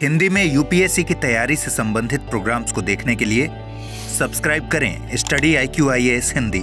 हिंदी में यूपीएससी की तैयारी से संबंधित प्रोग्राम्स को देखने के लिए सब्सक्राइब करें स्टडी IQIAS हिंदी।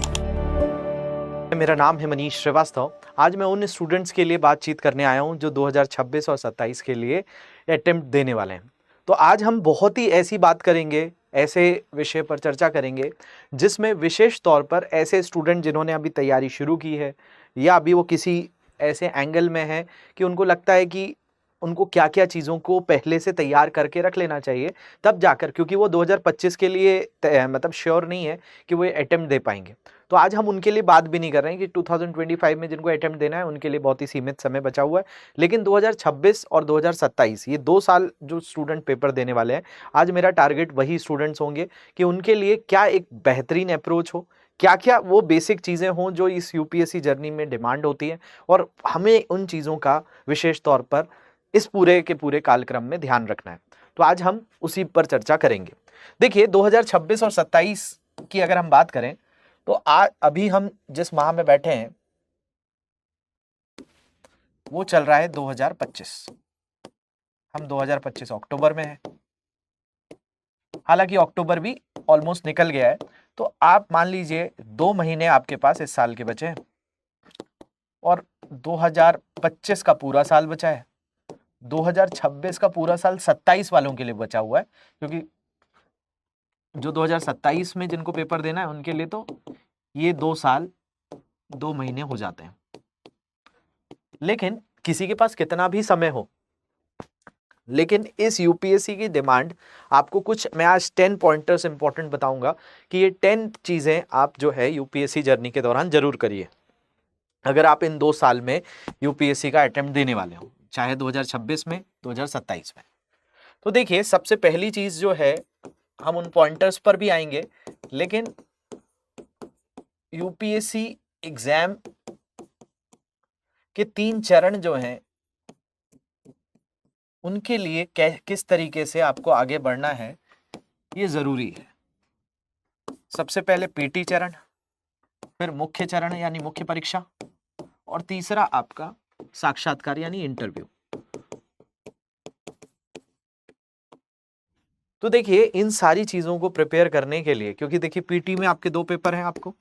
मेरा नाम है मनीष श्रीवास्तव। आज मैं उन स्टूडेंट्स के लिए बातचीत करने आया हूं जो 2026 और 27 के लिए अटेम्प्ट देने वाले हैं। तो आज हम बहुत ही ऐसी बात करेंगे, ऐसे विषय पर चर्चा करेंगे जिसमें विशेष तौर पर ऐसे स्टूडेंट जिन्होंने अभी तैयारी शुरू की है या अभी वो किसी ऐसे एंगल में है कि उनको लगता है कि उनको क्या क्या चीज़ों को पहले से तैयार करके रख लेना चाहिए, तब जाकर, क्योंकि वो 2025 के लिए मतलब श्योर नहीं है कि वो अटेम्प्ट दे पाएंगे। तो आज हम उनके लिए बात भी नहीं कर रहे हैं कि 2025 में जिनको अटेम्प्ट देना है उनके लिए बहुत ही सीमित समय बचा हुआ है, लेकिन 2026 और 2027 ये 2 साल जो स्टूडेंट पेपर देने वाले हैं, आज मेरा टारगेट वही स्टूडेंट्स होंगे कि उनके लिए क्या एक बेहतरीन अप्रोच हो, क्या क्या वो बेसिक चीज़ें हों जो इस यूपीएससी जर्नी में डिमांड होती है, और हमें उन चीज़ों का विशेष तौर पर इस पूरे के पूरे कालक्रम में ध्यान रखना है। तो आज हम उसी पर चर्चा करेंगे। देखिए, 2026 और 27 की अगर हम बात करें तो आज अभी हम जिस माह में बैठे हैं वो चल रहा है 2025। हम 2025 अक्टूबर में हैं। हालांकि अक्टूबर भी ऑलमोस्ट निकल गया है, तो आप मान लीजिए 2 महीने आपके पास इस साल के बचे हैं और 2025 का पूरा साल बचा है। 2026 का पूरा साल 27 वालों के लिए बचा हुआ है, क्योंकि जो 2027 में जिनको पेपर देना है उनके लिए तो ये 2 साल 2 महीने हो जाते हैं। लेकिन किसी के पास कितना भी समय हो, लेकिन इस यूपीएससी की डिमांड आपको कुछ, मैं आज 10 पॉइंटर्स इंपॉर्टेंट बताऊंगा कि ये 10 चीजें आप जो है यूपीएससी जर्नी के दौरान जरूर करिए अगर आप इन 2 साल में यूपीएससी का अटेम्प्ट देने वाले हो, चाहे 2026 में 2027 में। तो देखिए, सबसे पहली चीज जो है, हम उन पॉइंटर्स पर भी आएंगे, लेकिन यूपीएससी एग्जाम के 3 चरण जो हैं उनके लिए किस तरीके से आपको आगे बढ़ना है ये जरूरी है। सबसे पहले पीटी चरण, फिर मुख्य चरण यानी मुख्य परीक्षा, और तीसरा आपका साक्षात्कार यानी इंटरव्यू। तो देखिए, इन सारी चीजों को प्रिपेयर करने के लिए, क्योंकि देखिए पीटी में आपके 2 पेपर हैं, आपको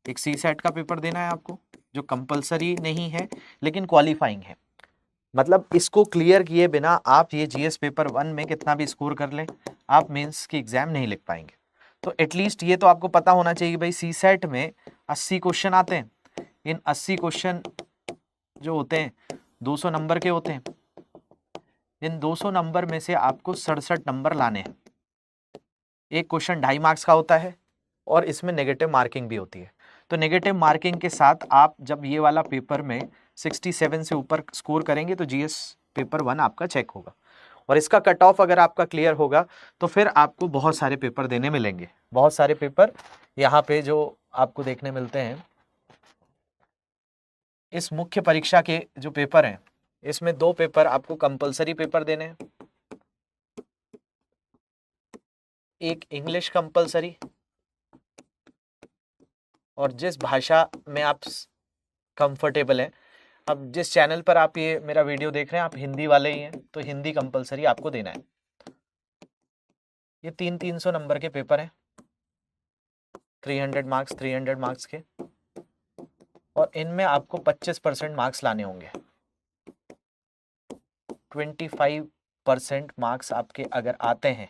एक सी सेट का पेपर देना है आपको, जो कंपलसरी नहीं है लेकिन क्वालिफाइंग है। मतलब इसको क्लियर किए बिना आप ये जीएस पेपर 1 में कितना भी स्कोर कर लें, आप मेंस की एग्जाम नहीं लिख पाएंगे। तो एटलीस्ट ये तो आपको पता होना चाहिए भाई, सी सेट में 80 क्वेश्चन आते हैं। इन 80 क्वेश्चन जो होते हैं 200 नंबर के होते हैं। इन 200 नंबर में से आपको 67 नंबर लाने हैं। एक क्वेश्चन 2.5 मार्क्स का होता है और इसमें नेगेटिव मार्किंग भी होती है। तो नेगेटिव मार्किंग के साथ आप जब ये वाला पेपर में 67 से ऊपर स्कोर करेंगे तो जीएस पेपर 1 आपका चेक होगा, और इसका कट ऑफ अगर आपका क्लियर होगा तो फिर आपको बहुत सारे पेपर देने मिलेंगे। बहुत सारे पेपर यहाँ पे जो आपको देखने मिलते हैं, इस मुख्य परीक्षा के जो पेपर हैं इसमें 2 पेपर आपको कंपलसरी पेपर देने हैं। एक इंग्लिश कंपलसरी, और जिस भाषा में आप कंफर्टेबल हैं, अब जिस चैनल पर आप ये मेरा वीडियो देख रहे हैं आप हिंदी वाले ही हैं, तो हिंदी कंपलसरी आपको देना है। ये 300 नंबर के पेपर हैं, 300 मार्क्स 300 मार्क्स के, और इनमें आपको 25% मार्क्स लाने होंगे। 25% मार्क्स आपके अगर आते हैं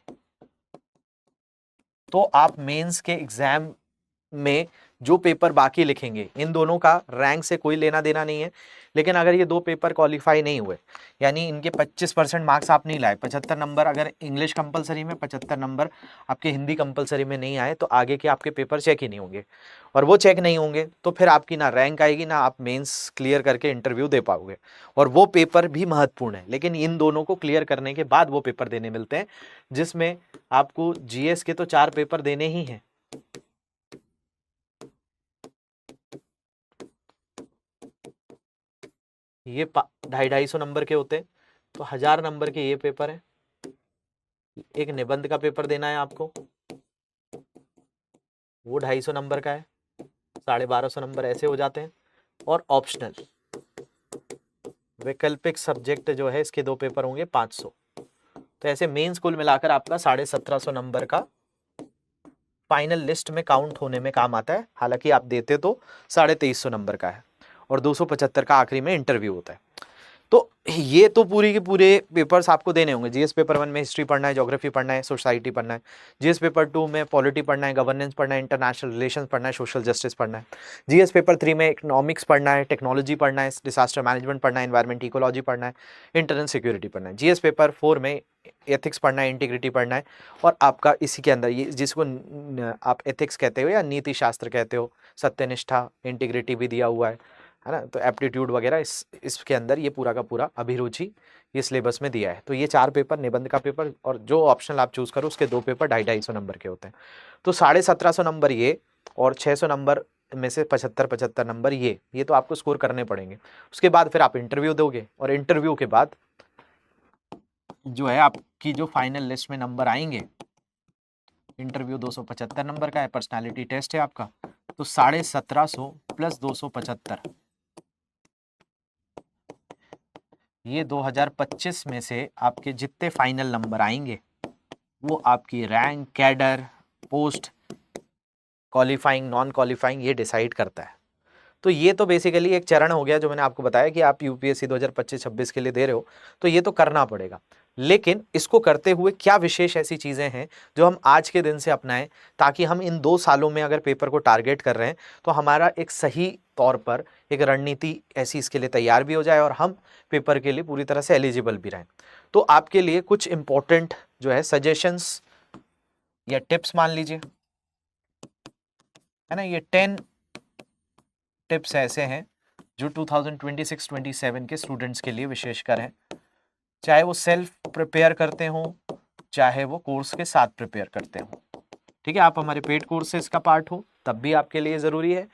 तो आप मेंस के एग्जाम में जो पेपर बाकी लिखेंगे, इन दोनों का रैंक से कोई लेना देना नहीं है, लेकिन अगर ये 2 पेपर क्वालिफाई नहीं हुए, यानी इनके 25% मार्क्स आप नहीं लाए, 75 नंबर अगर इंग्लिश कंपलसरी में, 75 नंबर आपके हिंदी कंपलसरी में नहीं आए, तो आगे के आपके पेपर चेक ही नहीं होंगे, और वो चेक नहीं होंगे तो फिर आपकी ना रैंक आएगी, ना आप मेंस क्लियर करके इंटरव्यू दे पाओगे। और वो पेपर भी महत्वपूर्ण है, लेकिन इन दोनों को क्लियर करने के बाद वो पेपर देने मिलते हैं, जिसमें आपको जीएस के तो 4 पेपर देने ही हैं। ये 250 नंबर के होते हैं, तो 1000 नंबर के ये पेपर है। एक निबंध का पेपर देना है आपको, वो 250 नंबर का है, 1250 नंबर ऐसे हो जाते हैं। और ऑप्शनल वैकल्पिक सब्जेक्ट जो है इसके 2 पेपर होंगे 500, तो ऐसे मेंस कुल मिलाकर आपका 1750 नंबर का फाइनल लिस्ट में काउंट होने में काम आता है। हालांकि आप देते तो 2350 नंबर का है और 275 का आखिरी में इंटरव्यू होता है। तो ये तो पूरी के पूरे पेपर्स आपको देने होंगे। जीएस पेपर 1 में हिस्ट्री पढ़ना है, ज्योग्राफी पढ़ना है, सोसाइटी पढ़ना है। जीएस पेपर 2 में पॉलिटी पढ़ना है, गवर्नेंस पढ़ना है, इंटरनेशनल रिलेशंस पढ़ना है, सोशल जस्टिस पढ़ना है। जीएस पेपर 3 में इकोनॉमिक्स पढ़ना है, टेक्नोलॉजी पढ़ना है, डिजास्टर मैनेजमेंट पढ़ना है, एनवायरमेंट इकोलॉजी पढ़ना है, इंटरनल सिक्योरिटी पढ़ना है। जीएस पेपर 4 में एथिक्स पढ़ना है, इंटीग्रिटी पढ़ना है। और आपका इसी के अंदर ये जिसको आप एथिक्स कहते हो या नीति शास्त्र कहते हो, सत्यनिष्ठा, इंटीग्रिटी भी दिया हुआ है ना। तो एप्टीट्यूड वगैरह इसके अंदर ये पूरा का पूरा अभिरुचि ये सिलेबस में दिया है। तो ये 4 पेपर, निबंध का पेपर और जो ऑप्शनल आप चूज करो उसके 2 पेपर 250-250 नंबर के होते हैं। तो 1750 नंबर ये और 600 नंबर में से 75-75 नंबर ये तो आपको स्कोर करने पड़ेंगे। उसके बाद फिर आप इंटरव्यू दोगे और इंटरव्यू के बाद जो है आपकी जो फाइनल लिस्ट में नंबर आएंगे, इंटरव्यू 275 नंबर का है, पर्सनालिटी टेस्ट है आपका, तो 1750 प्लस 275 ये 2025 में से आपके जितने फाइनल नंबर आएंगे वो आपकी rank, cadre, post, qualifying, non qualifying ये डिसाइड करता है। तो ये तो बेसिकली एक चरण हो गया जो मैंने आपको बताया कि आप यूपीएससी 2025-26 के लिए दे रहे हो, तो ये तो करना पड़ेगा। लेकिन इसको करते हुए क्या विशेष ऐसी चीज़ें हैं जो हम आज के दिन से अपनाएं ताकि हम इन 2 सालों में अगर पेपर को टारगेट कर रहे हैं तो हमारा एक सही तौर पर एक रणनीति ऐसी इसके लिए तैयार भी हो जाए और हम पेपर के लिए पूरी तरह से एलिजिबल भी रहें। तो आपके लिए कुछ इंपॉर्टेंट जो है सजेशंस या टिप्स मान लीजिए, है ना, ये 10 टिप्स ऐसे हैं जो 2026-27 के स्टूडेंट्स के लिए विशेषकर हैं, चाहे वो सेल्फ प्रिपेयर करते हों, चाहे वो कोर्स के साथ प्रिपेयर करते हों। ठीक है, आप हमारे पेड कोर्सेज का पार्ट हो तब भी आपके लिए ज़रूरी है,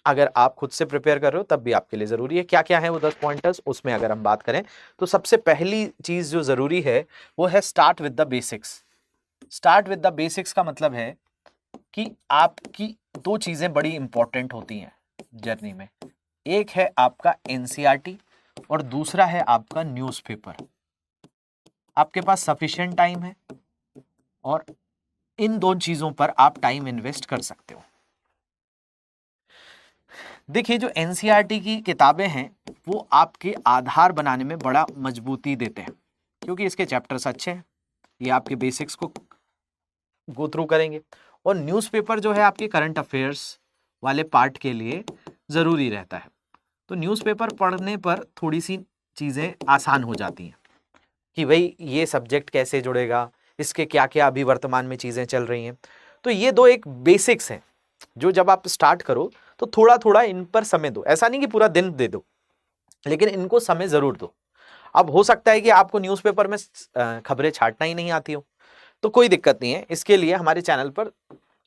अगर आप खुद से प्रिपेयर कर रहे हो तब भी आपके लिए ज़रूरी है। क्या क्या है वो 10 पॉइंटर्स, उसमें अगर हम बात करें तो सबसे पहली चीज़ जो ज़रूरी है वो है start with the basics. Start with the basics का मतलब है कि आपकी 2 चीज़ें बड़ी इंपॉर्टेंट होती हैं जर्नी में। एक है आपका एनसीईआरटी और दूसरा है आपका न्यूज़पेपर। आपके पास सफिशिएंट टाइम है और इन 2 चीज़ों पर आप टाइम इन्वेस्ट कर सकते हो। देखिए, जो एनसीईआरटी की किताबें हैं वो आपके आधार बनाने में बड़ा मजबूती देते हैं क्योंकि इसके चैप्टर्स अच्छे हैं, ये आपके बेसिक्स को गो थ्रू करेंगे। और न्यूज़पेपर जो है आपके करंट अफेयर्स वाले पार्ट के लिए ज़रूरी रहता है। तो न्यूज़पेपर पढ़ने पर थोड़ी सी चीज़ें आसान हो जाती हैं कि भाई ये सब्जेक्ट कैसे जुड़ेगा, इसके क्या क्या अभी वर्तमान में चीज़ें चल रही हैं। तो ये 2 एक बेसिक्स हैं जो जब आप स्टार्ट करो तो थोड़ा थोड़ा इन पर समय दो। ऐसा नहीं कि पूरा दिन दे दो, लेकिन इनको समय ज़रूर दो। अब हो सकता है कि आपको न्यूज़पेपर में खबरें छांटना ही नहीं आती हो, तो कोई दिक्कत नहीं है। इसके लिए हमारे चैनल पर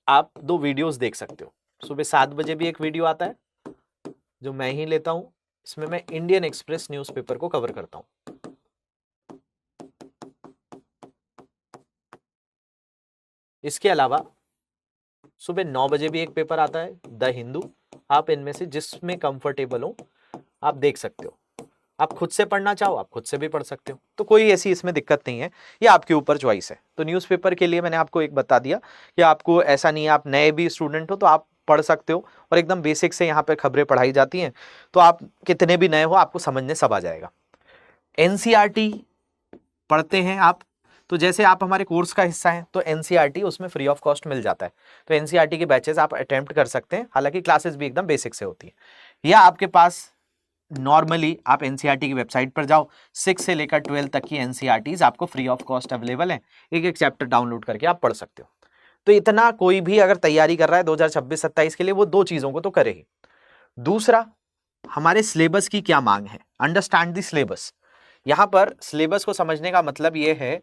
आप 2 वीडियोस देख सकते हो। सुबह 7 बजे भी एक वीडियो आता है जो मैं ही लेता हूं, इसमें मैं इंडियन एक्सप्रेस न्यूज़पेपर को कवर करता हूं। इसके अलावा सुबह 9 बजे भी एक पेपर आता है द हिंदू। आप इनमें से जिसमें कंफर्टेबल हो आप देख सकते हो। आप खुद से पढ़ना चाहो आप खुद से भी पढ़ सकते हो, तो कोई ऐसी इसमें दिक्कत नहीं है, ये आपके ऊपर चॉइस है। तो न्यूज़पेपर के लिए मैंने आपको एक बता दिया कि आपको ऐसा नहीं है, आप नए भी स्टूडेंट हो तो आप पढ़ सकते हो और एकदम बेसिक से यहाँ पे खबरें पढ़ाई जाती हैं, तो आप कितने भी नए हो आपको समझने सब आ जाएगा। एनसीईआरटी पढ़ते हैं आप, तो जैसे आप हमारे कोर्स का हिस्सा हैं तो एनसीईआरटी उसमें फ्री ऑफ कॉस्ट मिल जाता है। तो एनसीईआरटी के बैचेस आप अटेम्प्ट कर सकते हैं, हालांकि क्लासेस भी एकदम बेसिक से होती है। या आपके पास नॉर्मली आप एनसीईआरटी की वेबसाइट पर जाओ, 6 से लेकर 12 तक की एनसीईआरटीज आपको फ्री ऑफ कॉस्ट अवेलेबल है, एक एक चैप्टर डाउनलोड करके आप पढ़ सकते हो। तो इतना कोई भी अगर तैयारी कर रहा है 2026-27 के लिए वो 2 चीज़ों को तो करे ही। दूसरा, हमारे सिलेबस की क्या मांग है, अंडरस्टैंड द सिलेबस। यहाँ पर सिलेबस को समझने का मतलब ये है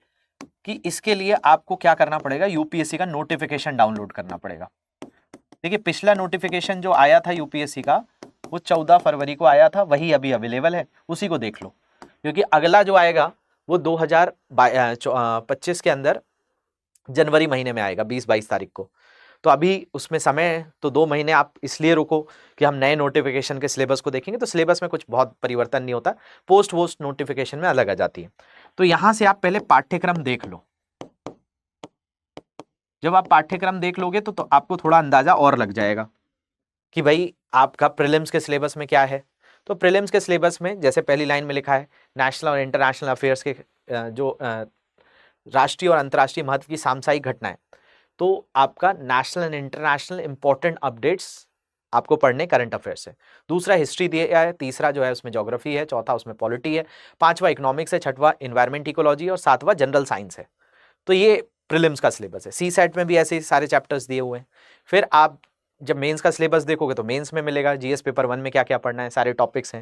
कि इसके लिए आपको क्या करना पड़ेगा, यूपीएससी का नोटिफिकेशन डाउनलोड करना पड़ेगा। देखिए, पिछला नोटिफिकेशन जो आया था यूपीएससी का वो 14 फरवरी को आया था, वही अभी अवेलेबल है, उसी को देख लो, क्योंकि अगला जो आएगा वो 2025 के अंदर जनवरी महीने में आएगा, 20-22 तारीख को। तो अभी उसमें समय है, तो 2 महीने आप इसलिए रुको कि हम नए नोटिफिकेशन के सिलेबस को देखेंगे। तो सिलेबस में कुछ बहुत परिवर्तन नहीं होता, पोस्ट वोस्ट नोटिफिकेशन में अलग आ जाती है। तो यहां से आप पहले पाठ्यक्रम देख लो। जब आप पाठ्यक्रम देख लोगे तो आपको थोड़ा अंदाजा और लग जाएगा कि भाई आपका प्रीलिम्स के सिलेबस में क्या है। तो प्रीलिम्स के सिलेबस में जैसे पहली लाइन में लिखा है नेशनल और इंटरनेशनल अफेयर्स के जो राष्ट्रीय और अंतर्राष्ट्रीय महत्व की सामसायिक घटनाएं, तो आपका national and international important updates आपको पढ़ने करंट अफेयर से। दूसरा हिस्ट्री दिया है, तीसरा जो है उसमें ज्योग्राफी है, चौथा उसमें पॉलिटी है, पांचवा इकोनॉमिक्स है, छठवा इन्वायरमेंट इकोलॉजी और सातवां जनरल साइंस है। तो ये प्रीलिम्स का सिलेबस है। सी सेट में भी ऐसे सारे चैप्टर्स दिए हुए हैं। फिर आप जब मेंस का सिलेबस देखोगे तो मेंस में मिलेगा जीएस पेपर 1 में क्या क्या पढ़ना है, सारे टॉपिक्स हैं,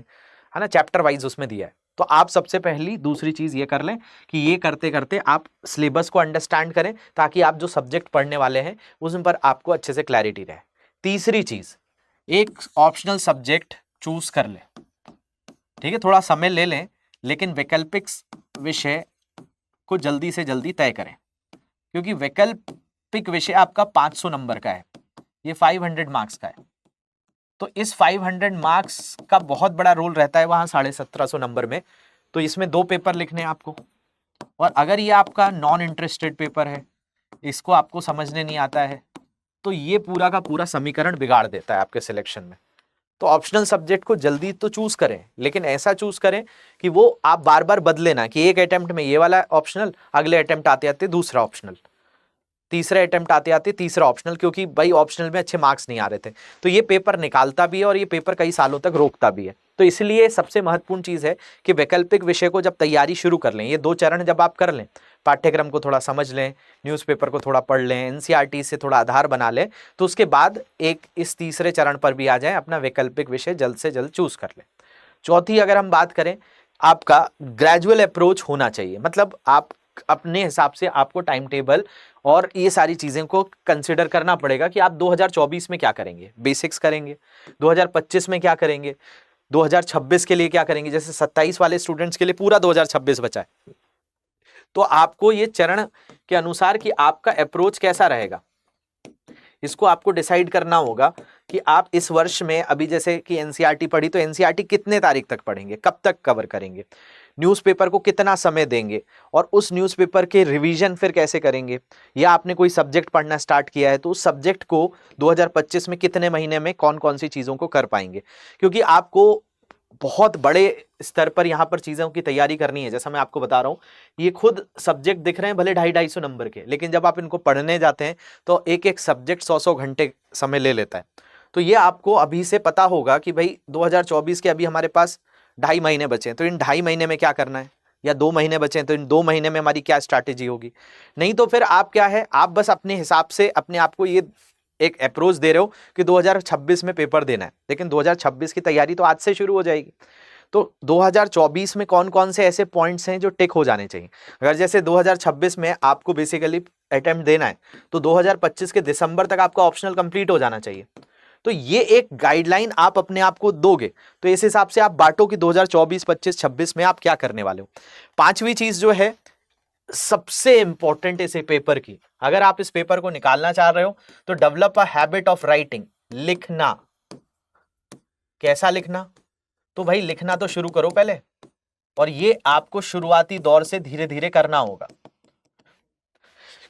है ना, चैप्टर वाइज उसमें दिया है। तो आप सबसे पहली दूसरी चीज ये कर लें कि ये करते करते आप सिलेबस को अंडरस्टैंड करें ताकि आप जो सब्जेक्ट पढ़ने वाले हैं उस पर आपको अच्छे से क्लैरिटी रहे। तीसरी चीज, एक ऑप्शनल सब्जेक्ट चूज कर लें, ठीक है, थोड़ा समय ले लें, लेकिन वैकल्पिक विषय को जल्दी से जल्दी तय करें, क्योंकि वैकल्पिक विषय आपका 500 नंबर का है, ये 500 मार्क्स का है। तो इस 500 मार्क्स का बहुत बड़ा रोल रहता है वहां 1750 नंबर में। तो इसमें 2 पेपर लिखने हैं आपको, और अगर ये आपका नॉन इंटरेस्टेड पेपर है, इसको आपको समझने नहीं आता है, तो ये पूरा का पूरा समीकरण बिगाड़ देता है आपके सिलेक्शन में। तो ऑप्शनल सब्जेक्ट को जल्दी तो चूज करें, लेकिन ऐसा चूज करें कि वो आप बार बार बदले ना, कि एक अटेम्प्ट में ये वाला ऑप्शनल, अगले अटेम्प्ट आते आते दूसरा ऑप्शनल, तीसरे अटेम्प्ट आते आते तीसरा ऑप्शनल, क्योंकि भाई ऑप्शनल में अच्छे मार्क्स नहीं आ रहे थे। तो ये पेपर निकालता भी है और ये पेपर कई सालों तक रोकता भी है। तो इसलिए सबसे महत्वपूर्ण चीज है कि वैकल्पिक विषय को जब तैयारी शुरू कर लें, ये 2 चरण जब आप कर लें, पाठ्यक्रम को थोड़ा समझ लें, न्यूज़पेपर को थोड़ा पढ़ लें, एनसीईआरटी से थोड़ा आधार बना लें, तो उसके बाद एक इस तीसरे चरण पर भी आ जाए, अपना वैकल्पिक विषय जल्द से जल्द चूज कर लें। चौथी अगर हम बात करें, आपका ग्रेजुअल अप्रोच होना चाहिए, मतलब आप अपने हिसाब से आपको टाइम टेबल और ये सारी चीजें को कंसिडर करना पड़ेगा कि आप 2024 में क्या करेंगे, बेसिक्स करेंगे, 2025 में क्या करेंगे, 2026 के लिए क्या करेंगे। जैसे 27 वाले स्टूडेंट्स के लिए पूरा 2026 बचा है, तो आपको ये चरण के अनुसार कि आपका अप्रोच कैसा रहेगा, इसको आपको डिसाइड करना होगा कि आप इस वर्ष में, अभी जैसे कि एनसीईआरटी पढ़ी, तो एनसीईआरटी कितने तारीख तक पढ़ेंगे, कब तक कवर करेंगे, न्यूज़पेपर को कितना समय देंगे, और उस न्यूज़पेपर के रिवीजन फिर कैसे करेंगे, या आपने कोई सब्जेक्ट पढ़ना स्टार्ट किया है तो उस सब्जेक्ट को 2025 में कितने महीने में कौन कौन सी चीज़ों को कर पाएंगे। क्योंकि आपको बहुत बड़े स्तर पर यहाँ पर चीज़ों की तैयारी करनी है। जैसा मैं आपको बता रहा हूँ, ये खुद सब्जेक्ट दिख रहे हैं भले 250-250 नंबर के, लेकिन जब आप इनको पढ़ने जाते हैं तो एक एक सब्जेक्ट 100-100 घंटे समय ले लेता है। तो ये आपको अभी से पता होगा कि भाई 2024 के अभी हमारे पास 2.5 महीने बचे हैं, तो इन 2.5 महीने में क्या करना है, या 2 महीने बचे हैं तो इन 2 महीने में हमारी क्या स्ट्रैटेजी होगी। नहीं तो फिर आप क्या है, आप बस अपने हिसाब से अपने आप को ये एक अप्रोच दे रहे हो कि 2026 में पेपर देना है, लेकिन 2026 की तैयारी तो आज से शुरू हो जाएगी। तो 2024 में कौन कौन से ऐसे पॉइंट्स हैं जो टिक हो जाने चाहिए। अगर जैसे 2026 में आपको बेसिकली अटेम्प्ट देना है, तो 2025 के दिसंबर तक आपका ऑप्शनल कंप्लीट हो जाना चाहिए। तो ये एक गाइडलाइन आप अपने आप को दोगे, तो इस हिसाब से आप बांटो कि 2024, 25, 26 में आप क्या करने वाले हो। पांचवी चीज जो है सबसे इंपॉर्टेंट इस पेपर की, अगर आप इस पेपर को निकालना चाह रहे हो तो develop a habit of writing, लिखना। कैसा लिखना, तो भाई लिखना तो शुरू करो पहले, और ये आपको शुरुआती दौर से धीरे धीरे करना होगा।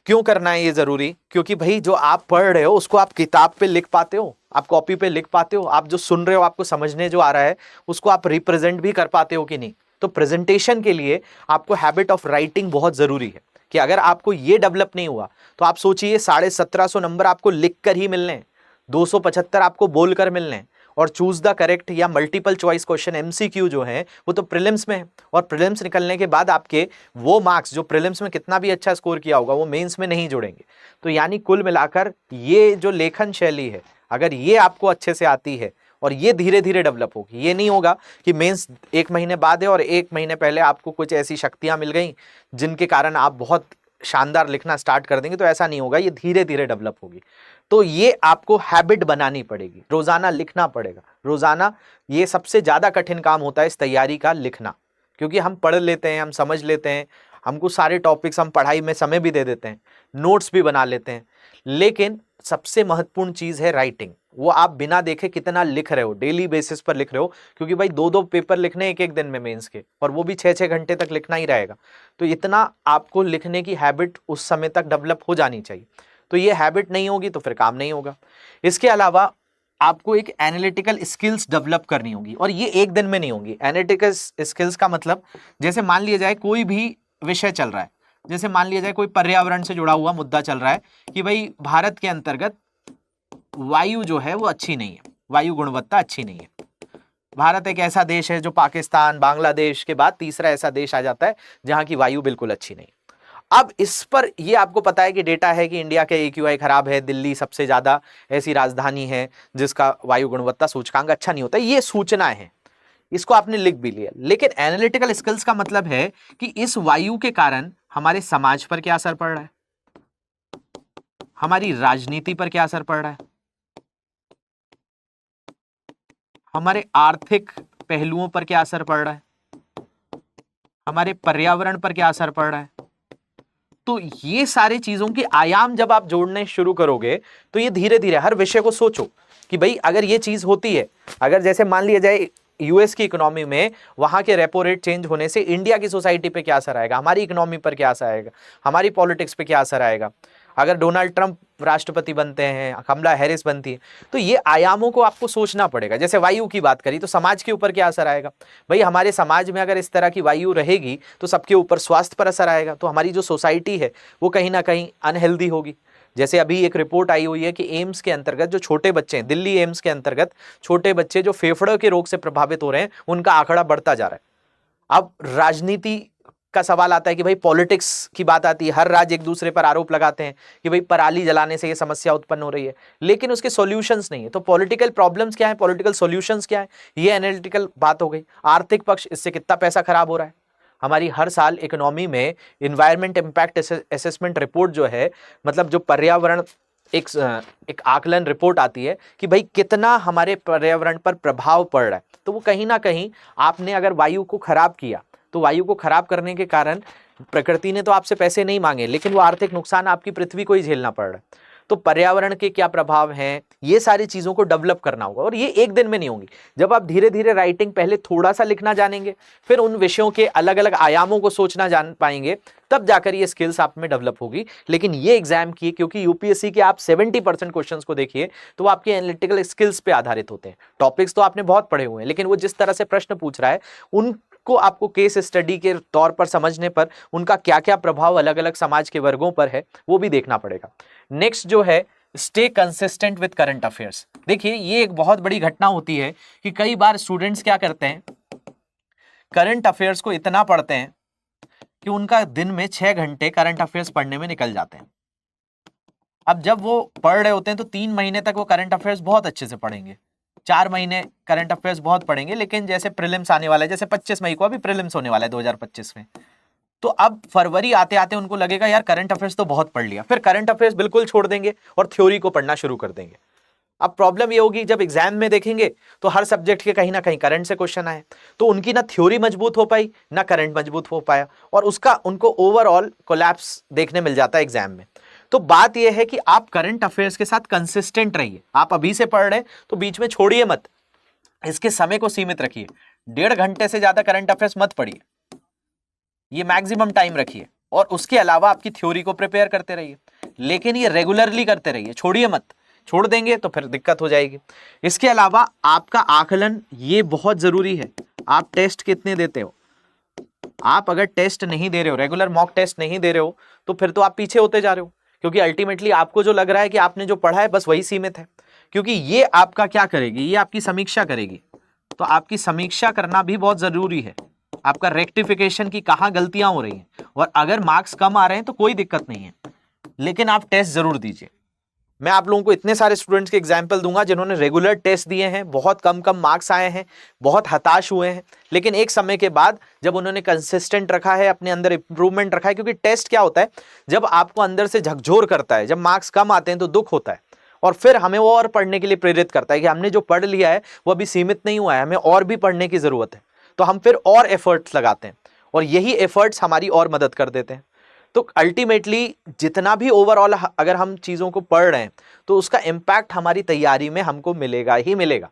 क्यों करना है ये जरूरी, क्योंकि भाई जो आप पढ़ रहे हो उसको आप किताब पे लिख पाते हो, आप कॉपी पे लिख पाते हो, आप जो सुन रहे हो आपको समझने जो आ रहा है उसको आप रिप्रेजेंट भी कर पाते हो कि नहीं। तो प्रेजेंटेशन के लिए आपको हैबिट ऑफ राइटिंग बहुत जरूरी है, कि अगर आपको ये डेवलप नहीं हुआ तो आप सोचिए 1750 नंबर आपको लिख कर ही मिलने हैं, 275 आपको बोलकर मिलने हैं, और चूज द करेक्ट या मल्टीपल चॉइस क्वेश्चन एमसीक्यू जो है वो तो प्रीलिम्स में है, और प्रीलिम्स निकलने के बाद आपके वो मार्क्स जो प्रीलिम्स में कितना भी अच्छा स्कोर किया होगा वो मेंस में नहीं जुड़ेंगे। तो यानी कुल मिलाकर ये जो लेखन शैली है, अगर ये आपको अच्छे से आती है और ये धीरे धीरे डेवलप होगी, ये नहीं होगा कि मेंस 1 महीने बाद है और 1 महीने पहले आपको कुछ ऐसी शक्तियां मिल गई जिनके कारण आप बहुत शानदार लिखना स्टार्ट कर देंगे, तो ऐसा नहीं होगा, ये धीरे धीरे डेवलप होगी। तो ये आपको हैबिट बनानी पड़ेगी, रोजाना लिखना पड़ेगा, रोजाना। ये सबसे ज्यादा कठिन काम होता है इस तैयारी का, लिखना, क्योंकि हम पढ़ लेते हैं, हम समझ लेते हैं, हमको सारे टॉपिक्स, हम पढ़ाई में समय भी दे देते हैं, नोट्स भी बना लेते हैं, लेकिन सबसे महत्वपूर्ण चीज है राइटिंग। वो आप बिना देखे कितना लिख रहे हो, डेली बेसिस पर लिख रहे हो, क्योंकि भाई 2-2 पेपर लिखने एक एक दिन में मेंस के, और वो भी 6-6 घंटे तक लिखना ही रहेगा। तो इतना आपको लिखने की हैबिट उस समय तक डेवलप हो जानी चाहिए। तो ये हैबिट नहीं होगी तो फिर काम नहीं होगा। इसके अलावा आपको एक एनालिटिकल स्किल्स डेवलप करनी होगी, और ये एक दिन में नहीं होगी। एनालिटिकल स्किल्स का मतलब, जैसे मान लिया जाए कोई भी विषय चल रहा है, जैसे मान लिया जाए कोई पर्यावरण से जुड़ा हुआ मुद्दा चल रहा है कि भाई भारत के अंतर्गत वायु जो है वो अच्छी नहीं है, वायु गुणवत्ता अच्छी नहीं है। भारत एक ऐसा देश है जो पाकिस्तान, बांग्लादेश के बाद तीसरा ऐसा देश आ जाता है जहां की वायु बिल्कुल अच्छी नहीं। अब इस पर ये आपको पता है कि डेटा है कि इंडिया के AQI खराब है, दिल्ली सबसे ज्यादा ऐसी राजधानी है जिसका वायु गुणवत्ता सूचकांक अच्छा नहीं होता, ये सूचना है, इसको आपने लिख भी लिया। लेकिन एनालिटिकल स्किल्स का मतलब है कि इस वायु के कारण हमारे समाज पर क्या असर पड़ रहा है, हमारी राजनीति पर क्या असर पड़ रहा है, हमारे आर्थिक पहलुओं पर क्या असर पड़ रहा है, हमारे पर्यावरण पर क्या असर पड़ रहा है। तो ये सारी चीजों के आयाम जब आप जोड़ने शुरू करोगे तो ये धीरे धीरे हर विषय को सोचो कि भाई अगर ये चीज होती है, अगर जैसे मान लिया जाए यूएस की इकोनॉमी में वहां के रेपो रेट चेंज होने से इंडिया की सोसाइटी पे क्या असर आएगा, हमारी इकोनॉमी पर क्या असर आएगा, हमारी पॉलिटिक्स पे क्या असर आएगा। अगर डोनाल्ड ट्रंप राष्ट्रपति बनते हैं, कमला हैरिस बनती है, तो ये आयामों को आपको सोचना पड़ेगा। जैसे वायु की बात करी तो समाज के ऊपर क्या असर आएगा, भाई हमारे समाज में अगर इस तरह की वायु रहेगी तो सबके ऊपर स्वास्थ्य पर असर आएगा, तो हमारी जो सोसाइटी है वो कहीं ना कहीं अनहेल्दी होगी। जैसे अभी एक रिपोर्ट आई हुई है कि एम्स के अंतर्गत जो छोटे बच्चे हैं, दिल्ली एम्स के अंतर्गत छोटे बच्चे जो फेफड़ों के रोग से प्रभावित हो रहे हैं, उनका आंकड़ा बढ़ता जा रहा है। अब राजनीति का सवाल आता है कि भाई पॉलिटिक्स की बात आती है, हर राज्य एक दूसरे पर आरोप लगाते हैं कि भाई पराली जलाने से ये समस्या उत्पन्न हो रही है, लेकिन उसके सॉल्यूशंस नहीं है। तो पॉलिटिकल प्रॉब्लम्स क्या है, पॉलिटिकल सॉल्यूशंस क्या है, ये एनालिटिकल बात हो गई। आर्थिक पक्ष, इससे कितना पैसा खराब हो रहा है। हमारी हर साल इकोनॉमी में इन्वायरमेंट इम्पैक्ट असेसमेंट रिपोर्ट जो है, मतलब जो पर्यावरण एक आकलन रिपोर्ट आती है कि भाई कितना हमारे पर्यावरण पर प्रभाव पड़ रहा है। तो वो कहीं ना कहीं आपने अगर वायु को खराब किया तो वायु को खराब करने के कारण प्रकृति ने तो आपसे पैसे नहीं मांगे, लेकिन वो आर्थिक नुकसान आपकी पृथ्वी को ही झेलना पड़ रहा है। तो पर्यावरण के क्या प्रभाव हैं, ये सारी चीजों को डेवलप करना होगा, और ये एक दिन में नहीं होंगी। जब आप धीरे धीरे राइटिंग पहले थोड़ा सा लिखना जानेंगे, फिर उन विषयों के अलग अलग आयामों को सोचना जान पाएंगे, तब जाकर ये स्किल्स आप में डेवलप होगी। लेकिन ये एग्जाम की, क्योंकि यूपीएससी के आप 70% क्वेश्चंस को देखिए तो वो आपके एनालिटिकल स्किल्स पे आधारित होते हैं। टॉपिक्स तो आपने बहुत पढ़े हुए हैं, लेकिन वो जिस तरह से प्रश्न पूछ रहा है उनको आपको केस स्टडी के तौर पर समझने पर उनका क्या क्या प्रभाव अलग अलग समाज के वर्गों पर है वो भी देखना पड़ेगा। नेक्स्ट जो है, stay consistent with current affairs. देखिए ये एक बहुत बड़ी घटना होती है कि कई बार स्टूडेंट्स क्या करते हैं, करंट अफेयर्स को इतना पढ़ते हैं कि उनका दिन में 6 घंटे करंट अफेयर्स पढ़ने में निकल जाते हैं। अब जब वो पढ़ रहे होते हैं तो 3 महीने तक वो करंट अफेयर्स बहुत अच्छे से पढ़ेंगे, 4 महीने करंट अफेयर्स बहुत पढ़ेंगे, लेकिन जैसे प्रीलिम्स आने वाला है, जैसे 25 मई को अभी प्रीलिम्स होने वाला है 2025 में, तो अब फरवरी आते आते उनको लगेगा यार करंट अफेयर्स तो बहुत पढ़ लिया, फिर करंट अफेयर्स बिल्कुल छोड़ देंगे और थ्योरी को पढ़ना शुरू कर देंगे। अब प्रॉब्लम ये होगी जब एग्जाम में देखेंगे तो हर सब्जेक्ट के कहीं ना कहीं करंट से क्वेश्चन आए, तो उनकी ना थ्योरी मजबूत हो पाई ना करंट मजबूत हो पाया, और उसका उनको ओवरऑल कोलैप्स देखने मिल जाता है एग्जाम में। तो बात यह है कि आप करंट अफेयर्स के साथ कंसिस्टेंट रहिए। आप अभी से पढ़ रहे हैं तो बीच में छोड़िए मत, इसके समय को सीमित रखिए। 1.5 घंटे से ज्यादा करंट अफेयर्स मत पढ़िए, ये मैक्सिमम टाइम रखिए, और उसके अलावा आपकी थ्योरी को प्रिपेयर करते रहिए, लेकिन ये रेगुलरली करते रहिए, छोड़िए मत। छोड़ देंगे तो फिर दिक्कत हो जाएगी। इसके अलावा आपका आकलन ये बहुत जरूरी है। आप टेस्ट कितने देते हो, आप अगर टेस्ट नहीं दे रहे हो, रेगुलर मॉक टेस्ट नहीं दे रहे हो, तो फिर तो आप पीछे होते जा रहे हो, क्योंकि अल्टीमेटली आपको जो लग रहा है कि आपने जो पढ़ा है बस वही सीमित है, क्योंकि ये आपका क्या करेगी, ये आपकी समीक्षा करेगी। तो आपकी समीक्षा करना भी बहुत जरूरी है, आपका रेक्टिफिकेशन की कहाँ गलतियां हो रही हैं, और अगर मार्क्स कम आ रहे हैं तो कोई दिक्कत नहीं है, लेकिन आप टेस्ट जरूर दीजिए। मैं आप लोगों को इतने सारे स्टूडेंट्स के एग्जाम्पल दूंगा जिन्होंने रेगुलर टेस्ट दिए हैं, बहुत कम मार्क्स आए हैं, बहुत हताश हुए हैं, लेकिन एक समय के बाद जब उन्होंने कंसिस्टेंट रखा है, अपने अंदर इंप्रूवमेंट रखा है, क्योंकि टेस्ट क्या होता है, जब आपको अंदर से झकझोर करता है, जब मार्क्स कम आते हैं तो दुख होता है, और फिर हमें वो और पढ़ने के लिए प्रेरित करता है कि हमने जो पढ़ लिया है वो अभी सीमित नहीं हुआ है, हमें और भी पढ़ने की जरूरत है, तो हम फिर और एफर्ट्स लगाते हैं, और यही एफर्ट्स हमारी और मदद कर देते हैं। तो अल्टीमेटली जितना भी ओवरऑल अगर हम चीज़ों को पढ़ रहे हैं तो उसका इम्पैक्ट हमारी तैयारी में हमको मिलेगा ही मिलेगा।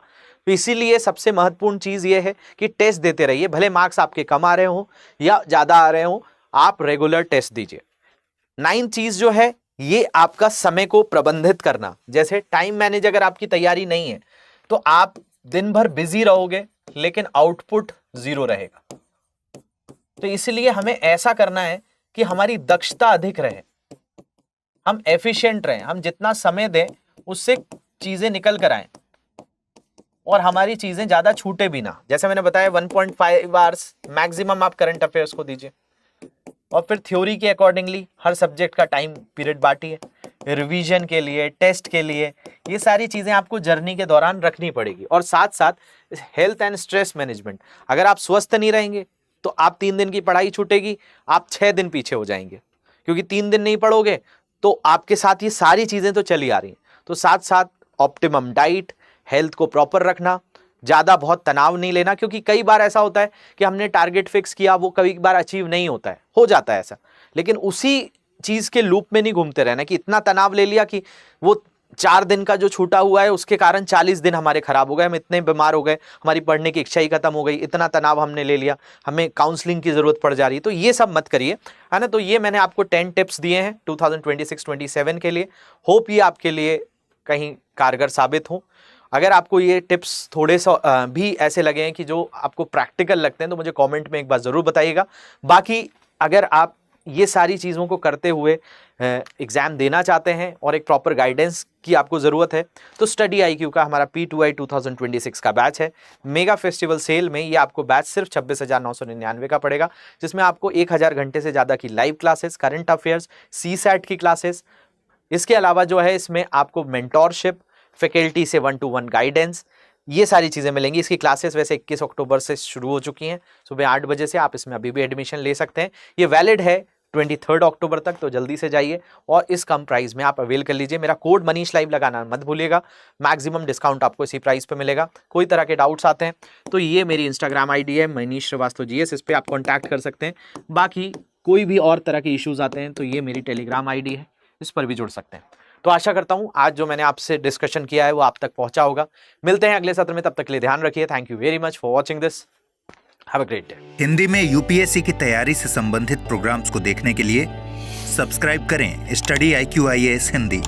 तो इसीलिए सबसे महत्वपूर्ण चीज़ ये है कि टेस्ट देते रहिए, भले मार्क्स आपके कम आ रहे हो या ज़्यादा आ रहे हो, आप रेगुलर टेस्ट दीजिए। 9 चीज़ जो है ये आपका समय को प्रबंधित करना, जैसे टाइम मैनेज अगर आपकी तैयारी नहीं है तो आप दिन भर बिजी रहोगे लेकिन आउटपुट 0 रहेगा। तो इसलिए हमें ऐसा करना है कि हमारी दक्षता अधिक रहे, हम एफिशिएंट रहें, हम जितना समय दें उससे चीजें निकल कर आए और हमारी चीजें ज्यादा छूटे भी ना। जैसे मैंने बताया 1.5 आवर्स मैक्सिमम आप करंट अफेयर्स को दीजिए और फिर थ्योरी के अकॉर्डिंगली हर सब्जेक्ट का टाइम पीरियड बांटिए, रिवीजन के लिए, टेस्ट के लिए, ये सारी चीजें आपको जर्नी के दौरान रखनी पड़ेगी। और साथ साथ हेल्थ एंड स्ट्रेस मैनेजमेंट, अगर आप स्वस्थ नहीं रहेंगे तो आप 3 दिन की पढ़ाई छूटेगी, आप 6 दिन पीछे हो जाएंगे, क्योंकि 3 दिन नहीं पढ़ोगे तो आपके साथ ये सारी चीजें तो चली आ रही हैं। तो साथ साथ ऑप्टिमम डाइट, हेल्थ को प्रॉपर रखना, ज़्यादा बहुत तनाव नहीं लेना, क्योंकि कई बार ऐसा होता है कि हमने टारगेट फिक्स किया, वो कई बार अचीव नहीं होता है, हो जाता है ऐसा, लेकिन उसी चीज़ के लूप में नहीं घूमते रहना कि इतना तनाव ले लिया कि वो 4 दिन का जो छूटा हुआ है उसके कारण 40 दिन हमारे खराब हो गए, हम इतने बीमार हो गए, हमारी पढ़ने की इच्छा ही खत्म हो गई, इतना तनाव हमने ले लिया, हमें काउंसलिंग की ज़रूरत पड़ जा रही है। तो ये सब मत करिए, है ना। तो ये मैंने आपको 10 टिप्स दिए हैं 2026-27 के लिए। होप ये आपके लिए कहीं कारगर साबित हो। अगर आपको ये टिप्स थोड़े सा भी ऐसे लगे हैं कि जो आपको प्रैक्टिकल लगते हैं तो मुझे कमेंट में एक बार ज़रूर बताइएगा। बाकी अगर आप ये सारी चीज़ों को करते हुए एग्ज़ाम देना चाहते हैं और एक प्रॉपर गाइडेंस की आपको ज़रूरत है तो स्टडी IQ का हमारा P2I 2026 का बैच है। मेगा फेस्टिवल सेल में ये आपको बैच सिर्फ 26,999 का पड़ेगा, जिसमें आपको 1000 घंटे से ज़्यादा की live classes, current affairs, CSAT की क्लासेस, इसके अलावा जो है इसमें आपको मेंटोरशिप, फैकल्टी से 1-to-1 गाइडेंस, ये सारी चीज़ें मिलेंगी। इसकी क्लासेस वैसे 21 अक्टूबर से शुरू हो चुकी हैं, सुबह 8 बजे से। आप इसमें अभी भी एडमिशन ले सकते हैं, ये वैलिड है 23 अक्टूबर तक, तो जल्दी से जाइए और इस कम प्राइस में आप अवेल कर लीजिए। मेरा कोड मनीष लाइव लगाना मत भूलिएगा, मैक्सिमम डिस्काउंट आपको इसी प्राइस पे मिलेगा। कोई तरह के डाउट्स आते हैं तो ये मेरी इंस्टाग्राम ID है मनीष श्रीवास्तव GS, इस पर आप कॉन्टैक्ट कर सकते हैं। बाकी कोई भी और तरह के इश्यूज़ आते हैं तो ये मेरी टेलीग्राम ID है, इस पर भी जुड़ सकते हैं। तो आशा करता हूं आज जो मैंने आपसे डिस्कशन किया है वो आप तक पहुंचा होगा। मिलते हैं अगले सत्र में, तब तक के लिए ध्यान रखिए। Thank you very much for watching this, have a great day. Hindi में UPSC की तैयारी से संबंधित प्रोग्राम्स को देखने के लिए सब्सक्राइब करें स्टडी IQ IAS हिंदी।